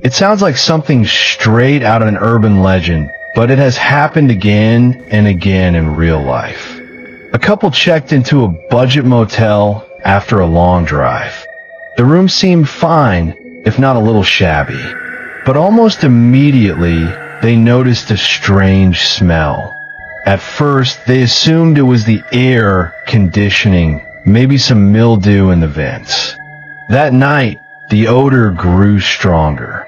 It sounds like something straight out of an urban legend, but it has happened again and again in real life. A couple checked into a budget motel after a long drive. The room seemed fine, if not a little shabby, but almost immediately they noticed a strange smell. At first, they assumed it was the air conditioning, maybe some mildew in the vents. That night, the odor grew stronger.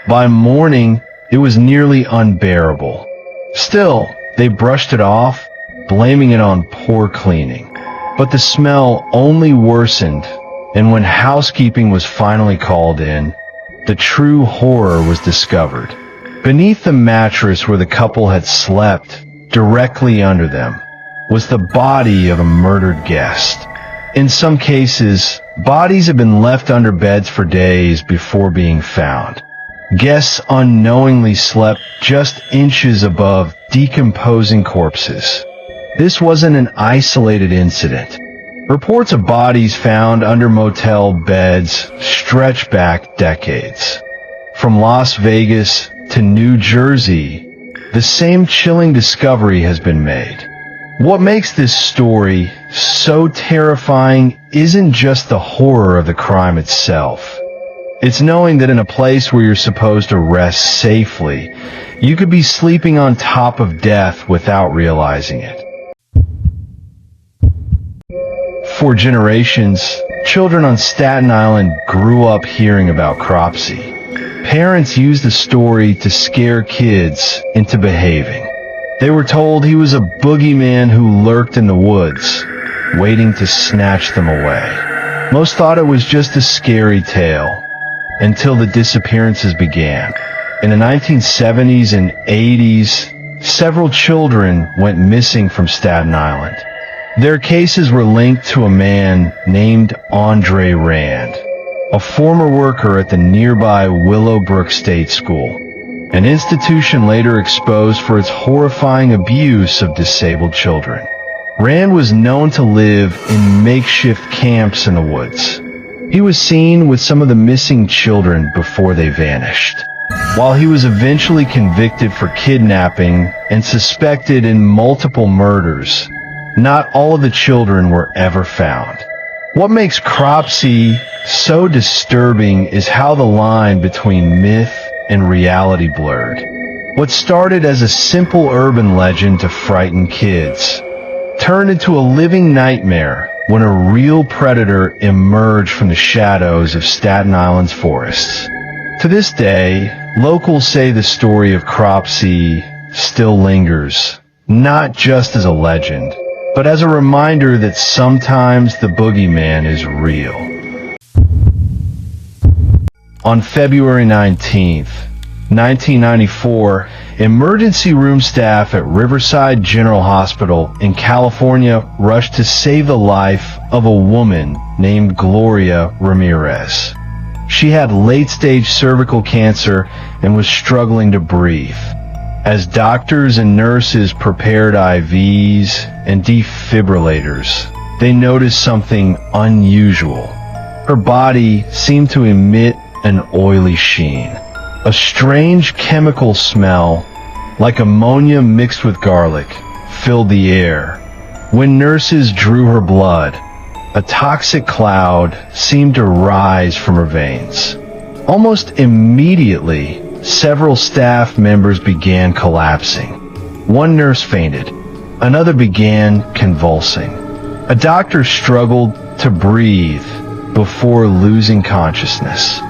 By morning, it was nearly unbearable. Still, they brushed it off, blaming it on poor cleaning. But the smell only worsened, and when housekeeping was finally called in, the true horror was discovered. Beneath the mattress where the couple had slept, directly under them, was the body of a murdered guest. In some cases, bodies have been left under beds for days before being found. Guests unknowingly slept just inches above decomposing corpses. This wasn't an isolated incident. Reports of bodies found under motel beds stretch back decades. From Las Vegas to New Jersey, the same chilling discovery has been made. What makes this story so terrifying isn't just the horror of the crime itself. It's knowing that in a place where you're supposed to rest safely, you could be sleeping on top of death without realizing it. For generations, children on Staten Island grew up hearing about Cropsey. Parents used the story to scare kids into behaving. They were told he was a boogeyman who lurked in the woods, waiting to snatch them away. Most thought it was just a scary tale, until the disappearances began. In the 1970s and 80s, several children went missing from Staten Island. Their cases were linked to a man named Andre Rand, a former worker at the nearby Willowbrook State School, an institution later exposed for its horrifying abuse of disabled children. Rand was known to live in makeshift camps in the woods. He was seen with some of the missing children before they vanished. While he was eventually convicted for kidnapping and suspected in multiple murders, not all of the children were ever found. What makes Cropsey so disturbing is how the line between myth and reality blurred. What started as a simple urban legend to frighten kids turned into a living nightmare when a real predator emerged from the shadows of Staten Island's forests. To this day, locals say the story of Cropsey still lingers, not just as a legend, but as a reminder that sometimes the boogeyman is real. On February 19th, 1994, emergency room staff at Riverside General Hospital in California rushed to save the life of a woman named Gloria Ramirez. She had late-stage cervical cancer and was struggling to breathe. As doctors and nurses prepared IVs and defibrillators, they noticed something unusual. Her body seemed to emit an oily sheen. A strange chemical smell, like ammonia mixed with garlic, filled the air. When nurses drew her blood, a toxic cloud seemed to rise from her veins. Almost immediately, several staff members began collapsing. One nurse fainted. Another began convulsing. A doctor struggled to breathe before losing consciousness.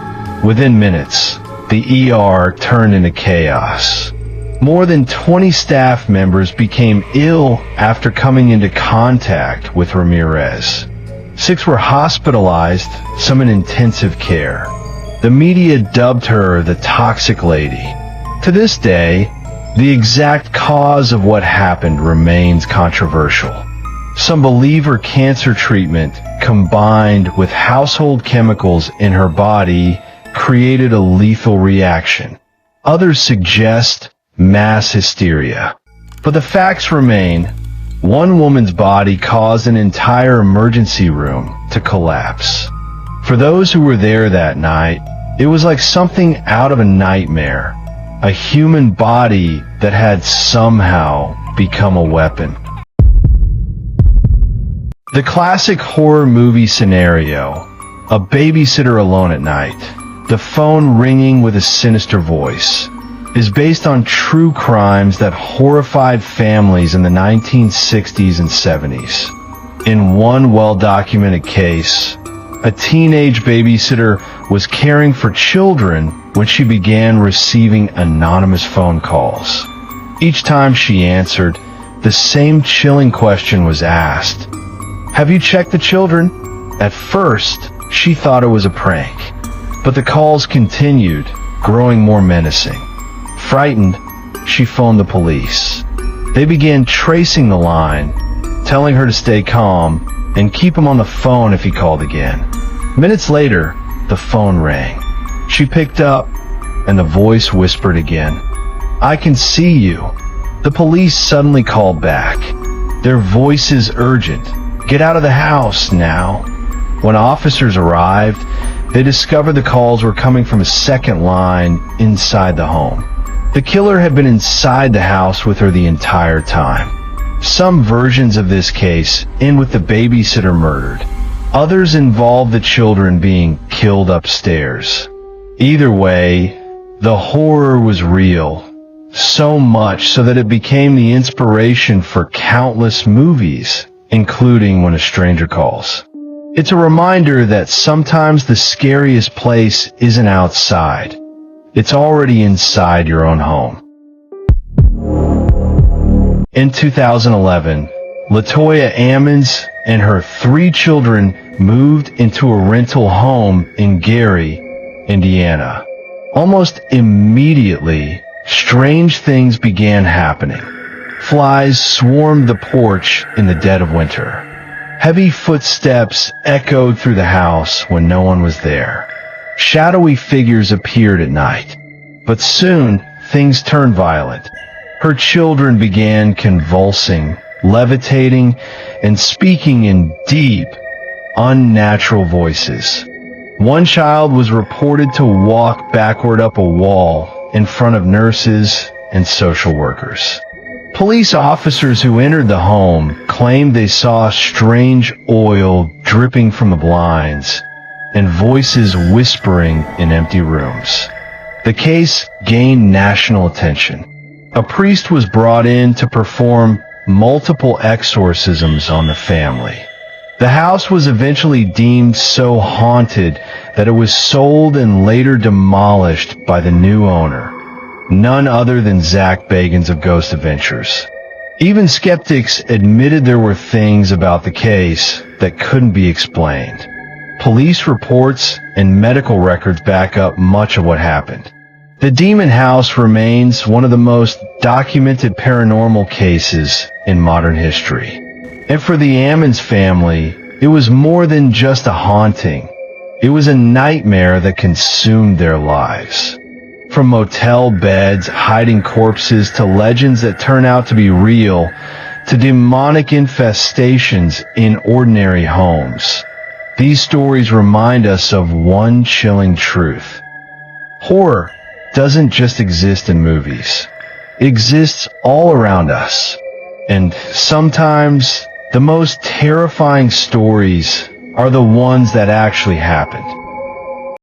Within minutes, the ER turned into chaos. More than 20 staff members became ill after coming into contact with Ramirez. 6 were hospitalized, some in intensive care. The media dubbed her the Toxic Lady. To this day, the exact cause of what happened remains controversial. Some believe her cancer treatment, combined with household chemicals in her body, created a lethal reaction. Others suggest mass hysteria. But the facts remain. One woman's body caused an entire emergency room to collapse. For those who were there that night, It was like something out of a nightmare, a human body that had somehow become a weapon. The classic horror movie scenario, a babysitter alone at night, the phone ringing with a sinister voice, is based on true crimes that horrified families in the 1960s and 70s. In one well-documented case, a teenage babysitter was caring for children when she began receiving anonymous phone calls. Each time she answered, the same chilling question was asked. "Have you checked the children?" At first, she thought it was a prank, but the calls continued, growing more menacing. Frightened, she phoned the police. They began tracing the line, telling her to stay calm and keep him on the phone if he called again. Minutes later, the phone rang. She picked up, and the voice whispered again, "I can see you." The police suddenly called back, their voices urgent. "Get out of the house now." When officers arrived, they discovered the calls were coming from a second line inside the home. The killer had been inside the house with her the entire time. Some versions of this case end with the babysitter murdered. Others involve the children being killed upstairs. Either way, the horror was real. So much so that it became the inspiration for countless movies, including When a Stranger Calls. It's a reminder that sometimes the scariest place isn't outside. It's already inside your own home. In 2011, Latoya Ammons and her 3 children moved into a rental home in Gary, Indiana. Almost immediately, strange things began happening. Flies swarmed the porch in the dead of winter. Heavy footsteps echoed through the house when no one was there. Shadowy figures appeared at night. But soon, things turned violent. Her children began convulsing, levitating, and speaking in deep, unnatural voices. One child was reported to walk backward up a wall in front of nurses and social workers. Police officers who entered the home claimed they saw strange oil dripping from the blinds and voices whispering in empty rooms. The case gained national attention. A priest was brought in to perform multiple exorcisms on the family. The house was eventually deemed so haunted that it was sold and later demolished by the new owner, none other than Zach Bagans of Ghost Adventures. Even skeptics admitted there were things about the case that couldn't be explained. Police reports and medical records back up much of what happened. The Demon House remains one of the most documented paranormal cases in modern history. And for the Ammons family, it was more than just a haunting. It was a nightmare that consumed their lives. From motel beds hiding corpses to legends that turn out to be real, to demonic infestations in ordinary homes. These stories remind us of one chilling truth. Horror doesn't just exist in movies. It exists all around us. And sometimes the most terrifying stories are the ones that actually happened.